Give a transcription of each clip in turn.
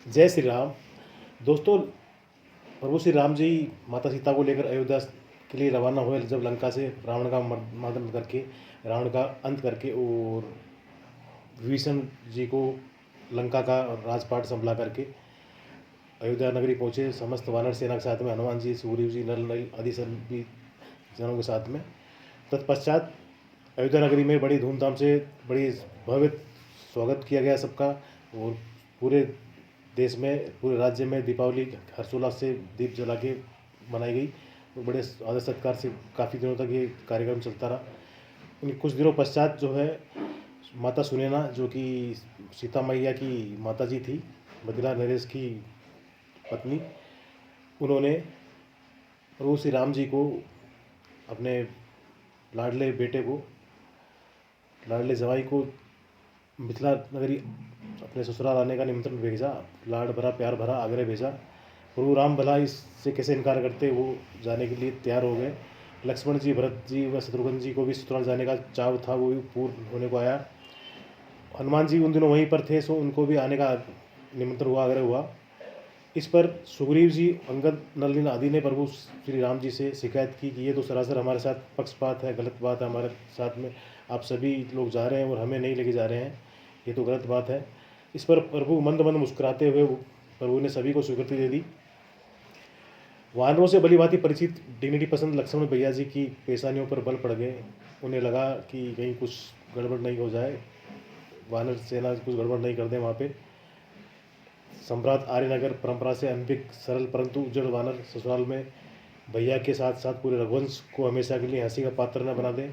जय श्री राम। दोस्तों, प्रभु श्री राम जी माता सीता को लेकर अयोध्या के लिए रवाना हुए जब लंका से रावण का मर्दन करके, रावण का अंत करके, और विभीषण जी को लंका का राजपाट संभला करके अयोध्या नगरी पहुँचे। समस्त वानर सेना के साथ में हनुमान जी, सुग्रीव जी, नल नल आदि सभी जनों के साथ में। तत्पश्चात अयोध्या नगरी में बड़ी धूमधाम से, बड़ी भव्य स्वागत किया गया सबका। और पूरे देश में, पूरे राज्य में दीपावली हर्षोल्लास से दीप जला के मनाई गई और बड़े आदर सत्कार से काफ़ी दिनों तक ये कार्यक्रम चलता रहा। इन कुछ दिनों पश्चात जो है, माता सुनैना, जो कि सीता मैया की माता जी थी, बद्रीनाथ नरेश की पत्नी, उन्होंने प्रभु श्री राम जी को, अपने लाडले बेटे को, लाडले जवाई को मिथिला नगरी अपने ससुराल आने का निमंत्रण भेजा। लाड भरा, प्यार भरा आग्रह भेजा। प्रभु राम भला इससे कैसे इनकार करते, वो जाने के लिए तैयार हो गए। लक्ष्मण जी, भरत जी व शत्रुघ्न जी को भी ससुराल जाने का चाव था, वो भी पूर्ण होने को आया। हनुमान जी उन दिनों वहीं पर थे, सो उनको भी आने का निमंत्रण हुआ, आग्रह हुआ। इस पर सुग्रीव जी, अंगद, नलिन आदि ने प्रभु श्री राम जी से शिकायत की कि ये तो सरासर हमारे साथ पक्षपात है, गलत बात है, हमारे साथ में आप सभी लोग जा रहे हैं और हमें नहीं लेके जा रहे हैं, ये तो गलत बात है। इस पर प्रभु मंद मंद मुस्कुराते हुए प्रभु ने सभी को स्वीकृति दे दी। वानरों से भली भांति परिचित डिग्निटी पसंद लक्ष्मण भैया जी की पेशानियों पर बल पड़ गए। उन्हें लगा कि कहीं कुछ गड़बड़ नहीं हो जाए, वानर सेना कुछ गड़बड़ नहीं कर दे वहाँ पे। सम्राट आर्यनगर परंपरा से अनभिज्ञ, सरल परंतु उज्जवल वानर ससुराल में भैया के साथ साथ पूरे रघुवंश को हमेशा के लिए हंसी का पात्र न बना दे,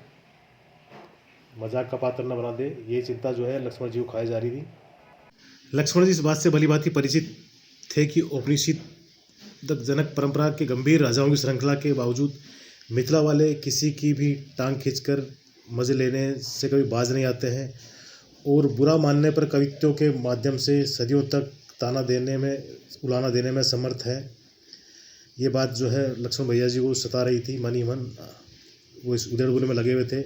मजाक का पात्र न बना दे, ये चिंता जो है लक्ष्मण जी को खाई जा रही थी। लक्ष्मण जी इस बात से भली भांति परिचित थे कि औपनिषद जनक परंपरा के गंभीर राजाओं की श्रृंखला के बावजूद मिथिला वाले किसी की भी टांग खींचकर मजे लेने से कभी बाज नहीं आते हैं, और बुरा मानने पर कवित्वों के माध्यम से सदियों तक ताना देने में, उलाना देने में समर्थ है। ये बात जो है लक्ष्मण भैया जी को सता रही थी मन ही मन। वो इस उधेड़-बुन में लगे हुए थे,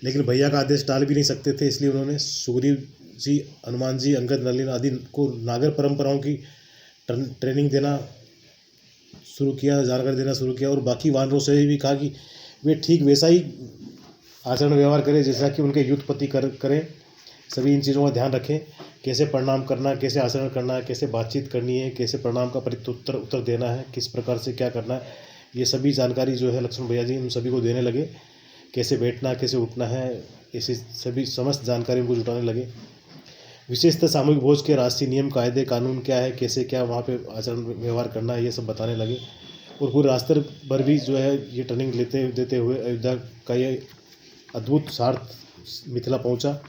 लेकिन भैया का आदेश टाल भी नहीं सकते थे। इसलिए उन्होंने सुग्रीव जी, हनुमान जी, अंगद, नलिन आदि को नागर परंपराओं की ट्रेनिंग देना शुरू किया, जानकारी देना शुरू किया, और बाकी वानरों से भी कहा कि वे ठीक वैसा ही आचरण व्यवहार करें जैसा कि उनके युद्धपति करें। सभी इन चीज़ों का ध्यान रखें, कैसे प्रणाम करना, कैसे आचरण करना है, कैसे बातचीत करनी है, कैसे प्रणाम का उत्तर देना है, किस प्रकार से क्या करना है, ये सभी जानकारी जो है लक्ष्मण भैया जी उन सभी को देने लगे। कैसे बैठना, कैसे उठना है, ऐसी सभी समस्त जानकारी उनको जुटाने लगे। विशेषतः सामूहिक भोज के राष्ट्रीय नियम, कायदे कानून क्या है, कैसे क्या वहाँ पे आचरण व्यवहार करना है, ये सब बताने लगे। और पूरे रास्ते भर भी जो है ये ट्रेनिंग देते हुए अयोध्या का ये अद्भुत सार्थ मिथिला पहुँचा।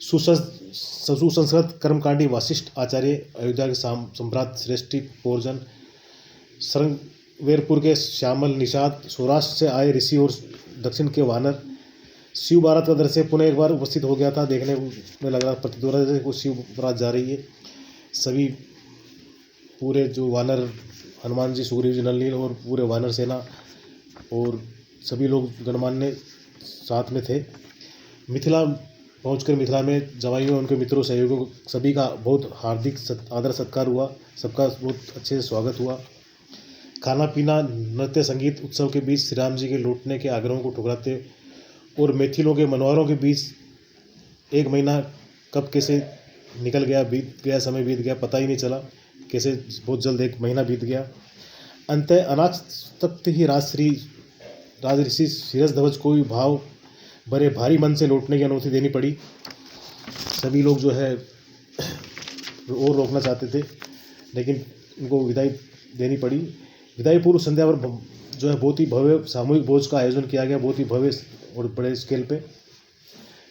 सुसंस्कृत कर्मकांडी वासिष्ठ आचार्य, अयोध्या के सम्राट श्रेष्ठी पौरजन, सरंगवेरपुर के श्यामल निषाद, सौराष्ट्र से आए ऋषि और दक्षिण के वानर, शिव बारात का दृश्य पुनः एक बार उपस्थित हो गया था। देखने में लग रहा प्रतीत हो रहा था जैसे शिव बारात जा रही है। सभी पूरे जो वानर, हनुमान जी, सुग्रीव जी, नलिन और पूरे वानर सेना और सभी लोग गणमान्य साथ में थे। मिथिला पहुंचकर मिथिला में जवाइयों, उनके मित्रों, सहयोगियों, सभी का बहुत हार्दिक आदर सत्कार हुआ। सबका बहुत अच्छे से स्वागत हुआ। खाना पीना, नृत्य, संगीत उत्सव के बीच श्री राम जी के लौटने के आग्रहों को ठुकराते और मैथिलों के मनोहरों के बीच एक महीना कब कैसे निकल गया, बीत गया, समय बीत गया, पता ही नहीं चला। कैसे बहुत जल्द एक महीना बीत गया। अंतः अनासक्त ही राज ऋषि शीरष ध्वज को भी भाव भरे भारी मन से लौटने की अनुमति देनी पड़ी। सभी लोग जो है और रोकना चाहते थे, लेकिन उनको विदाई देनी पड़ी। विदाई पूर्व संध्या पर जो है बहुत ही भव्य सामूहिक भोज का आयोजन किया गया, बहुत ही भव्य और बड़े स्केल पे।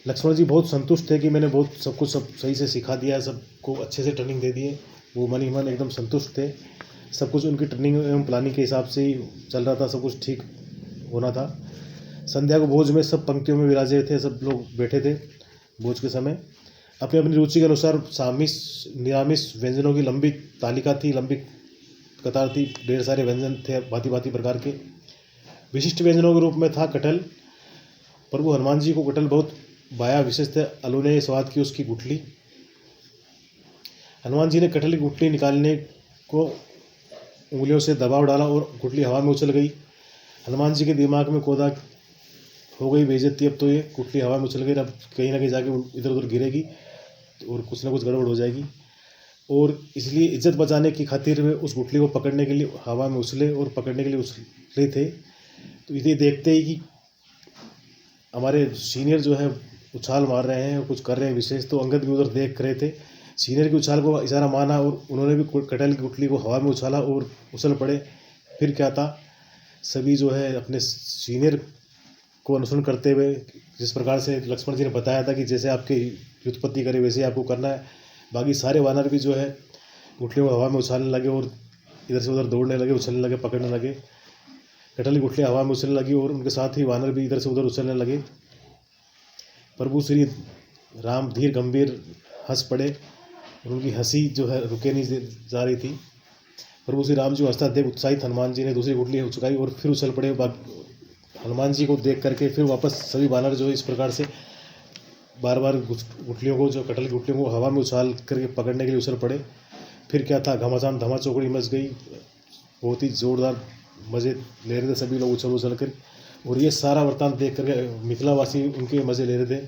लक्ष्मण जी बहुत संतुष्ट थे कि मैंने बहुत सब कुछ सब सही से सिखा दिया, सबको अच्छे से ट्रेनिंग दे दिए। वो मन ही मन एकदम संतुष्ट थे। सब कुछ उनकी ट्रेनिंग एवं प्लानिंग के हिसाब से ही चल रहा था, सब कुछ ठीक होना था। संध्या को भोज में सब पंक्तियों में विराजे थे, सब लोग बैठे थे भोज के समय। अपनी अपनी रुचि के अनुसार सामिस निरामिष व्यंजनों की लंबी तालिका थी, लंबी कतार थी। ढेर सारे व्यंजन थे भांति भांति प्रकार के। विशिष्ट व्यंजनों के रूप में था कटहल। प्रभु हनुमान जी को कटहल बहुत भाया, विशेषतः अलूने स्वाद की उसकी गुठली। हनुमान जी ने कटहल की गुठली निकालने को उंगलियों से दबाव डाला और गुठली हवा में उछल गई। हनुमान जी के दिमाग में कोदा हो गई बेइज्जती, अब तो ये गुठली हवा में उछल गई, अब कहीं ना कहीं जाके इधर उधर गिरेगी और कुछ ना कुछ गड़बड़ हो जाएगी। और इसलिए इज्जत बचाने की खातिर वे उस गुठली को पकड़ने के लिए हवा में उछले और पकड़ने के लिए उछले थे। तो ये देखते ही कि हमारे सीनियर जो है उछाल मार रहे हैं और कुछ कर रहे हैं विशेष, तो अंगद भी उधर देख रहे थे। सीनियर की उछाल को इशारा माना और उन्होंने भी कटहल की गुठली को हवा में उछाला और उछल पड़े। फिर क्या था, सभी जो है अपने सीनियर को अनुसरण करते हुए, जिस प्रकार से लक्ष्मण जी ने बताया था कि जैसे आपकी व्युत्पत्ति करे वैसे ही आपको करना है, बाकी सारे वानर भी जो है गुठलियों को हवा में उछालने लगे और इधर से उधर दौड़ने लगे, उछलने लगे, पकड़ने लगे। कटहल की गुठलियाँ हवा में उछलने लगी और उनके साथ ही वानर भी इधर से उधर उछलने लगे। प्रभु श्री राम धीर गंभीर हंस पड़े और उनकी हंसी जो है रुके नहीं जा रही थी। प्रभु श्री राम जी को हंसता देख उत्साहित हनुमान जी ने दूसरी गुठली उचकाई और फिर उछल पड़े। हनुमान जी को देख करके फिर वापस सभी वानर जो इस प्रकार से बार बार गुठलियों को, जो कटहल की गुठलियों को हवा में उछाल करके पकड़ने के लिए उछल पड़े। फिर क्या था, घमासान धमा चौकड़ी मच गई, बहुत ही जोरदार मज़े ले रहे थे सभी लोग उछल उछल कर। और ये सारा वृत्तांत देख करके मिथिलावासी उनके मज़े ले रहे थे।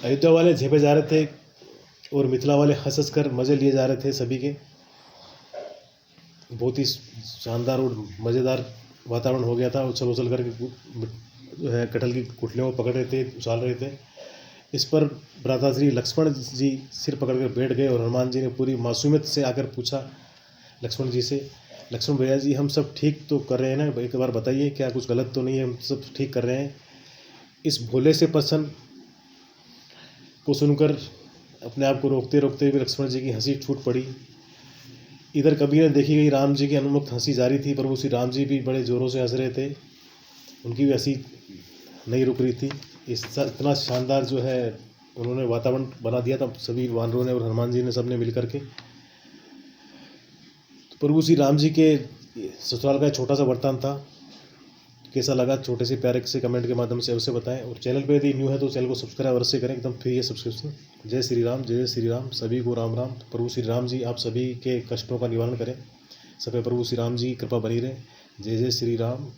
अयोध्या वाले झेपे जा रहे थे और मिथिला वाले हंस हंस कर मज़े लिए जा रहे थे सभी के। बहुत ही शानदार और मज़ेदार वातावरण हो गया था। उछल उछल करके जो है कटहल की गुठलियों को पकड़ रहे थे, उछाल रहे थे। इस पर भ्राताश्री लक्ष्मण जी सिर पकड़ कर बैठ गए और हनुमान जी ने पूरी मासूमियत से आकर पूछा लक्ष्मण जी से, लक्ष्मण भैया जी हम सब ठीक तो कर रहे हैं ना, एक बार बताइए क्या कुछ गलत तो नहीं है, हम सब ठीक कर रहे हैं। इस भोले से प्रश्न को सुनकर अपने आप को रोकते रोकते हुए लक्ष्मण जी की हंसी छूट पड़ी। इधर कभी न देखी गई राम जी की अनुमुक्त हंसी जारी थी। प्रभु श्री राम जी भी बड़े ज़ोरों से हंस रहे थे, उनकी भी हंसी नहीं रुक रही थी। इतना शानदार जो है उन्होंने वातावरण बना दिया था सभी वानरों ने और हनुमान जी ने सबने मिल करके। तो प्रभु श्री राम जी के ससुराल का छोटा सा वरदान था। कैसा लगा छोटे से प्यारे से कमेंट के माध्यम से अवश्य बताएं। और चैनल पे यदि न्यू है तो चैनल को सब्सक्राइब अवश्य करें, एकदम फ्री है सब्सक्रिप्शन। जय श्री राम, जय श्री राम, सभी को राम राम। प्रभु श्री राम जी आप सभी के कष्टों का निवारण करें, सब पे प्रभु श्री राम जी कृपा बनी रहे। जय जय श्री राम।